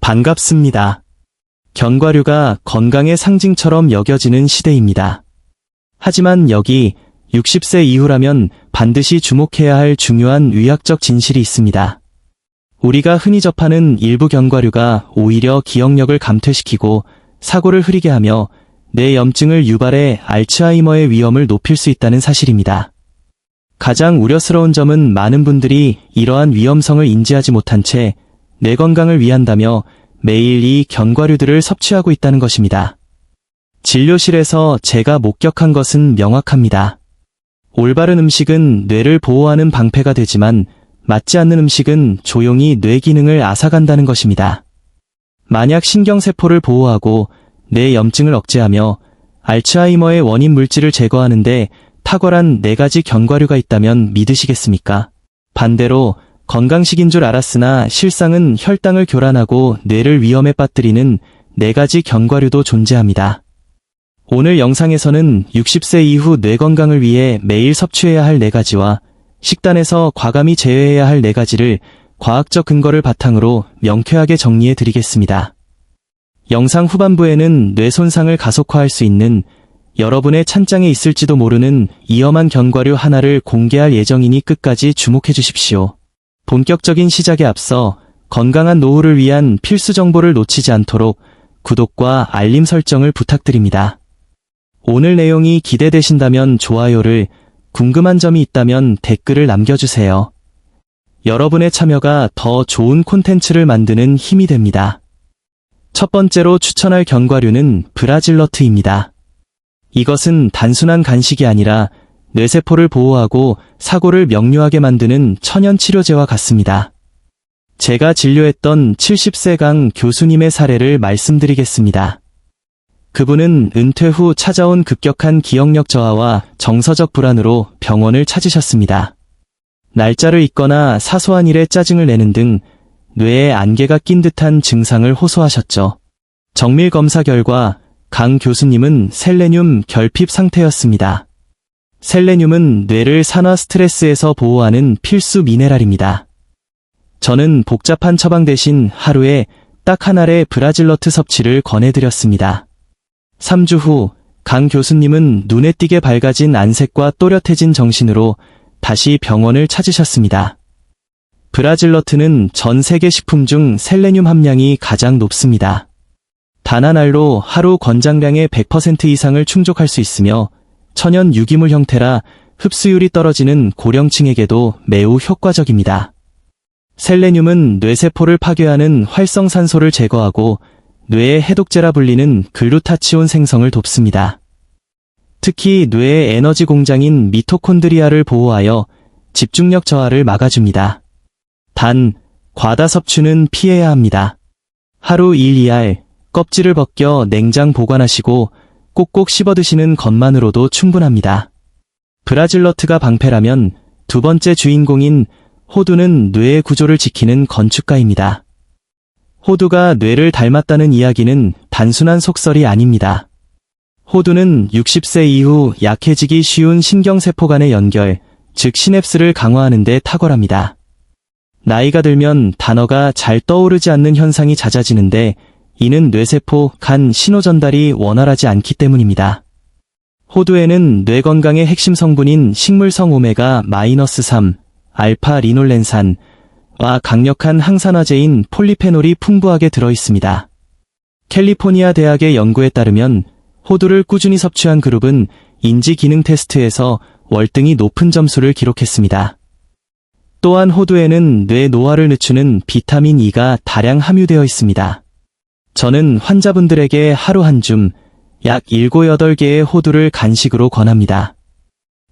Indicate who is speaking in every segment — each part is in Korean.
Speaker 1: 반갑습니다. 견과류가 건강의 상징처럼 여겨지는 시대입니다. 하지만 여기 60세 이후라면 반드시 주목해야 할 중요한 의학적 진실이 있습니다. 우리가 흔히 접하는 일부 견과류가 오히려 기억력을 감퇴시키고 사고를 흐리게 하며 뇌 염증을 유발해 알츠하이머의 위험을 높일 수 있다는 사실입니다. 가장 우려스러운 점은 많은 분들이 이러한 위험성을 인지하지 못한 채 뇌 건강을 위한다며 매일 이 견과류들을 섭취하고 있다는 것입니다. 진료실에서 제가 목격한 것은 명확합니다. 올바른 음식은 뇌를 보호하는 방패가 되지만 맞지 않는 음식은 조용히 뇌 기능을 앗아간다는 것입니다. 만약 신경세포를 보호하고 뇌 염증을 억제하며 알츠하이머의 원인 물질을 제거하는데 탁월한 4가지 견과류가 있다면 믿으시겠습니까? 반대로 건강식인 줄 알았으나 실상은 혈당을 교란하고 뇌를 위험에 빠뜨리는 4가지 견과류도 존재합니다. 오늘 영상에서는 60세 이후 뇌 건강을 위해 매일 섭취해야 할 4가지와 식단에서 과감히 제외해야 할 4가지를 과학적 근거를 바탕으로 명쾌하게 정리해 드리겠습니다. 영상 후반부에는 뇌 손상을 가속화할 수 있는 여러분의 찬장에 있을지도 모르는 위험한 견과류 하나를 공개할 예정이니 끝까지 주목해 주십시오. 본격적인 시작에 앞서 건강한 노후를 위한 필수 정보를 놓치지 않도록 구독과 알림 설정을 부탁드립니다. 오늘 내용이 기대되신다면 좋아요를, 궁금한 점이 있다면 댓글을 남겨주세요. 여러분의 참여가 더 좋은 콘텐츠를 만드는 힘이 됩니다. 첫 번째로 추천할 견과류는 브라질너트입니다. 이것은 단순한 간식이 아니라 뇌세포를 보호하고 사고를 명료하게 만드는 천연 치료제와 같습니다. 제가 진료했던 70세 강 교수님의 사례를 말씀드리겠습니다. 그분은 은퇴 후 찾아온 급격한 기억력 저하와 정서적 불안으로 병원을 찾으셨습니다. 날짜를 잊거나 사소한 일에 짜증을 내는 등 뇌에 안개가 낀 듯한 증상을 호소하셨죠. 정밀 검사 결과 강 교수님은 셀레늄 결핍 상태였습니다. 셀레늄은 뇌를 산화 스트레스에서 보호하는 필수 미네랄입니다. 저는 복잡한 처방 대신 하루에 딱 한 알의 브라질너트 섭취를 권해드렸습니다. 3주 후 강 교수님은 눈에 띄게 밝아진 안색과 또렷해진 정신으로 다시 병원을 찾으셨습니다. 브라질너트는 전 세계 식품 중 셀레늄 함량이 가장 높습니다. 단 한 알로 하루 권장량의 100% 이상을 충족할 수 있으며 천연 유기물 형태라 흡수율이 떨어지는 고령층에게도 매우 효과적입니다. 셀레늄은 뇌세포를 파괴하는 활성산소를 제거하고 뇌의 해독제라 불리는 글루타치온 생성을 돕습니다. 특히 뇌의 에너지 공장인 미토콘드리아를 보호하여 집중력 저하를 막아줍니다. 단, 과다 섭취는 피해야 합니다. 하루 1~2알, 껍질을 벗겨 냉장 보관하시고 꼭꼭 씹어 드시는 것만으로도 충분합니다. 브라질너트가 방패라면 두 번째 주인공인 호두는 뇌의 구조를 지키는 건축가입니다. 호두가 뇌를 닮았다는 이야기는 단순한 속설이 아닙니다. 호두는 60세 이후 약해지기 쉬운 신경세포 간의 연결, 즉 시냅스를 강화하는 데 탁월합니다. 나이가 들면 단어가 잘 떠오르지 않는 현상이 잦아지는데 이는 뇌세포 간 신호 전달이 원활하지 않기 때문입니다. 호두에는 뇌 건강의 핵심 성분인 식물성 오메가-3, 알파 리놀렌산과 강력한 항산화제인 폴리페놀이 풍부하게 들어있습니다. 캘리포니아 대학의 연구에 따르면 호두를 꾸준히 섭취한 그룹은 인지 기능 테스트에서 월등히 높은 점수를 기록했습니다. 또한 호두에는 뇌 노화를 늦추는 비타민 E가 다량 함유되어 있습니다. 저는 환자분들에게 하루 한 줌, 약 7~8개의 호두를 간식으로 권합니다.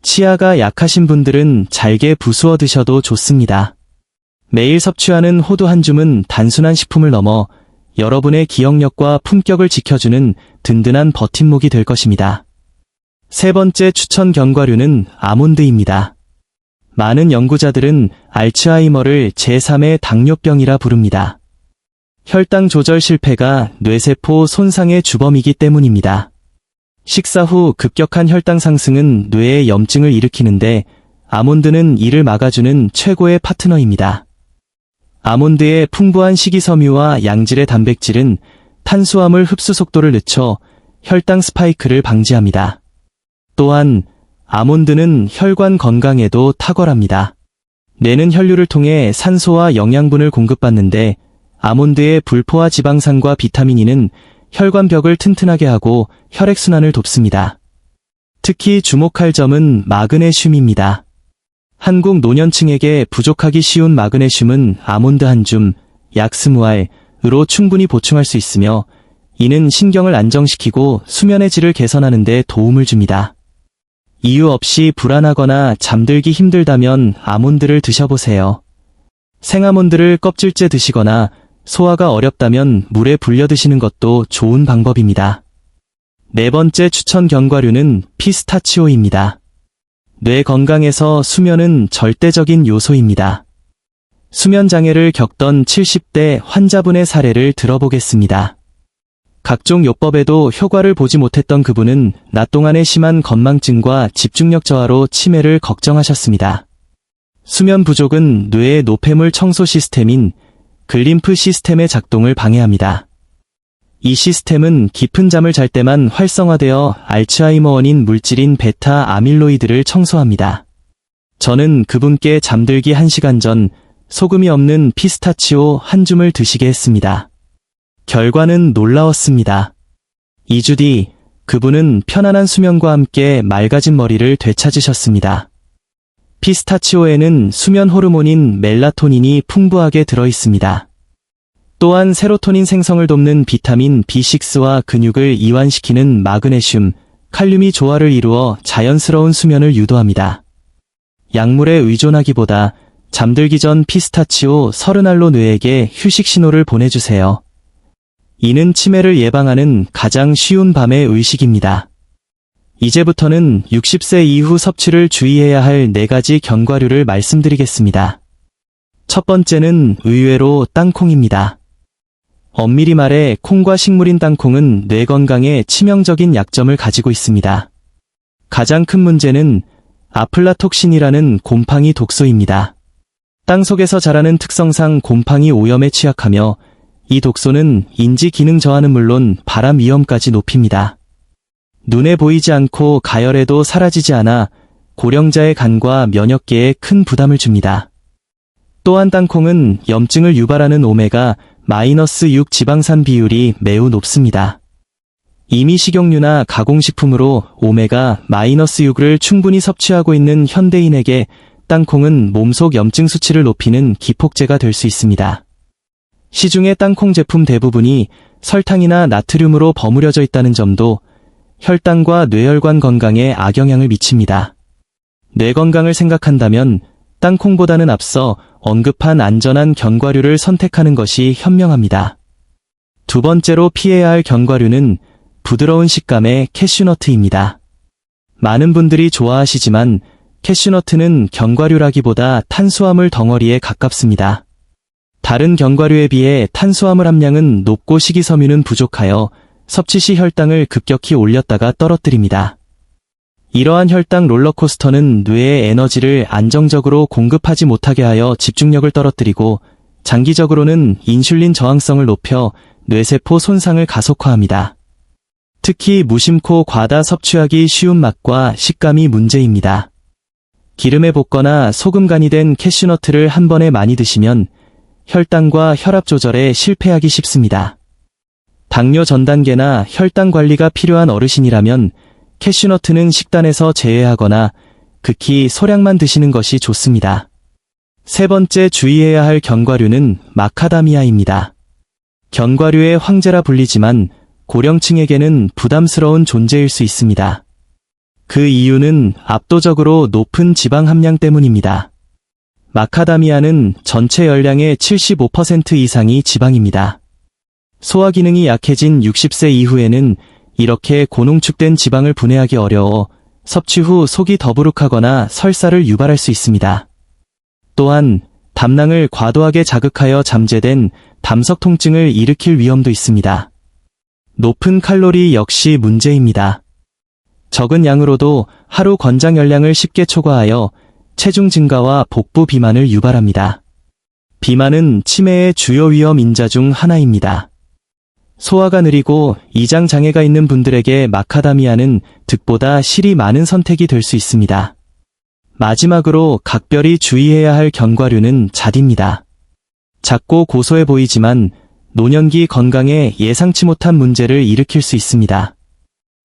Speaker 1: 치아가 약하신 분들은 잘게 부수어 드셔도 좋습니다. 매일 섭취하는 호두 한 줌은 단순한 식품을 넘어 여러분의 기억력과 품격을 지켜주는 든든한 버팀목이 될 것입니다. 세 번째 추천 견과류는 아몬드입니다. 많은 연구자들은 알츠하이머를 제3의 당뇨병이라 부릅니다. 혈당 조절 실패가 뇌세포 손상의 주범이기 때문입니다. 식사 후 급격한 혈당 상승은 뇌에 염증을 일으키는데 아몬드는 이를 막아주는 최고의 파트너입니다. 아몬드의 풍부한 식이섬유와 양질의 단백질은 탄수화물 흡수 속도를 늦춰 혈당 스파이크를 방지합니다. 또한 아몬드는 혈관 건강에도 탁월합니다. 뇌는 혈류를 통해 산소와 영양분을 공급받는데 아몬드의 불포화 지방산과 비타민 E는 혈관벽을 튼튼하게 하고 혈액순환을 돕습니다. 특히 주목할 점은 마그네슘입니다. 한국 노년층에게 부족하기 쉬운 마그네슘은 아몬드 한 줌, 약 20알으로 충분히 보충할 수 있으며 이는 신경을 안정시키고 수면의 질을 개선하는 데 도움을 줍니다. 이유 없이 불안하거나 잠들기 힘들다면 아몬드를 드셔보세요. 생아몬드를 껍질째 드시거나 소화가 어렵다면 물에 불려 드시는 것도 좋은 방법입니다. 네 번째 추천 견과류는 피스타치오입니다. 뇌 건강에서 수면은 절대적인 요소입니다. 수면 장애를 겪던 70대 환자분의 사례를 들어보겠습니다. 각종 요법에도 효과를 보지 못했던 그분은 낮 동안의 심한 건망증과 집중력 저하로 치매를 걱정하셨습니다. 수면 부족은 뇌의 노폐물 청소 시스템인 글림프 시스템의 작동을 방해합니다. 이 시스템은 깊은 잠을 잘 때만 활성화되어 알츠하이머 원인 물질인 베타 아밀로이드를 청소합니다. 저는 그분께 잠들기 1시간 전 소금이 없는 피스타치오 한 줌을 드시게 했습니다. 결과는 놀라웠습니다. 2주 뒤 그분은 편안한 수면과 함께 맑아진 머리를 되찾으셨습니다. 피스타치오에는 수면 호르몬인 멜라토닌이 풍부하게 들어있습니다. 또한 세로토닌 생성을 돕는 비타민 B6와 근육을 이완시키는 마그네슘, 칼륨이 조화를 이루어 자연스러운 수면을 유도합니다. 약물에 의존하기보다 잠들기 전 피스타치오 30알로 뇌에게 휴식 신호를 보내주세요. 이는 치매를 예방하는 가장 쉬운 밤의 의식입니다. 이제부터는 60세 이후 섭취를 주의해야 할 4가지 견과류를 말씀드리겠습니다. 첫 번째는 의외로 땅콩입니다. 엄밀히 말해 콩과 식물인 땅콩은 뇌 건강에 치명적인 약점을 가지고 있습니다. 가장 큰 문제는 아플라톡신이라는 곰팡이 독소입니다. 땅속에서 자라는 특성상 곰팡이 오염에 취약하며 이 독소는 인지 기능 저하는 물론 발암 위험까지 높입니다. 눈에 보이지 않고 가열해도 사라지지 않아 고령자의 간과 면역계에 큰 부담을 줍니다. 또한 땅콩은 염증을 유발하는 오메가-6 지방산 비율이 매우 높습니다. 이미 식용유나 가공식품으로 오메가-6을 충분히 섭취하고 있는 현대인에게 땅콩은 몸속 염증 수치를 높이는 기폭제가 될 수 있습니다. 시중의 땅콩 제품 대부분이 설탕이나 나트륨으로 버무려져 있다는 점도 혈당과 뇌혈관 건강에 악영향을 미칩니다. 뇌 건강을 생각한다면 땅콩보다는 앞서 언급한 안전한 견과류를 선택하는 것이 현명합니다. 두 번째로 피해야 할 견과류는 부드러운 식감의 캐슈너트입니다. 많은 분들이 좋아하시지만 캐슈너트는 견과류라기보다 탄수화물 덩어리에 가깝습니다. 다른 견과류에 비해 탄수화물 함량은 높고 식이섬유는 부족하여 섭취 시 혈당을 급격히 올렸다가 떨어뜨립니다. 이러한 혈당 롤러코스터는 뇌에 에너지를 안정적으로 공급하지 못하게 하여 집중력을 떨어뜨리고 장기적으로는 인슐린 저항성을 높여 뇌세포 손상을 가속화합니다. 특히 무심코 과다 섭취하기 쉬운 맛과 식감이 문제입니다. 기름에 볶거나 소금 간이 된 캐슈너트를 한 번에 많이 드시면 혈당과 혈압 조절에 실패하기 쉽습니다. 당뇨 전 단계나 혈당 관리가 필요한 어르신이라면 캐슈너트는 식단에서 제외하거나 극히 소량만 드시는 것이 좋습니다. 세 번째 주의해야 할 견과류는 마카다미아입니다. 견과류의 황제라 불리지만 고령층에게는 부담스러운 존재일 수 있습니다. 그 이유는 압도적으로 높은 지방 함량 때문입니다. 마카다미아는 전체 열량의 75% 이상이 지방입니다. 소화 기능이 약해진 60세 이후에는 이렇게 고농축된 지방을 분해하기 어려워 섭취 후 속이 더부룩하거나 설사를 유발할 수 있습니다. 또한 담낭을 과도하게 자극하여 잠재된 담석 통증을 일으킬 위험도 있습니다. 높은 칼로리 역시 문제입니다. 적은 양으로도 하루 권장 열량을 쉽게 초과하여 체중 증가와 복부 비만을 유발합니다. 비만은 치매의 주요 위험 인자 중 하나입니다. 소화가 느리고 이장 장애가 있는 분들에게 마카다미아는 득보다 실이 많은 선택이 될 수 있습니다. 마지막으로 각별히 주의해야 할 견과류는 잣입니다. 작고 고소해 보이지만 노년기 건강에 예상치 못한 문제를 일으킬 수 있습니다.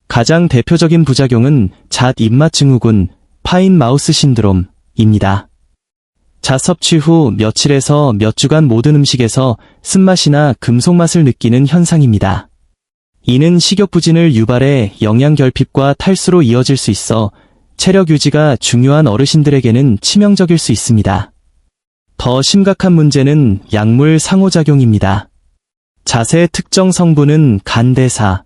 Speaker 1: 가장 대표적인 부작용은 잣 입맛 증후군, 파인 마우스 신드롬입니다. 잣 섭취 후 며칠에서 몇 주간 모든 음식에서 쓴맛이나 금속맛을 느끼는 현상입니다. 이는 식욕부진을 유발해 영양결핍과 탈수로 이어질 수 있어 체력 유지가 중요한 어르신들에게는 치명적일 수 있습니다. 더 심각한 문제는 약물 상호작용입니다. 잣의 특정 성분은 간대사,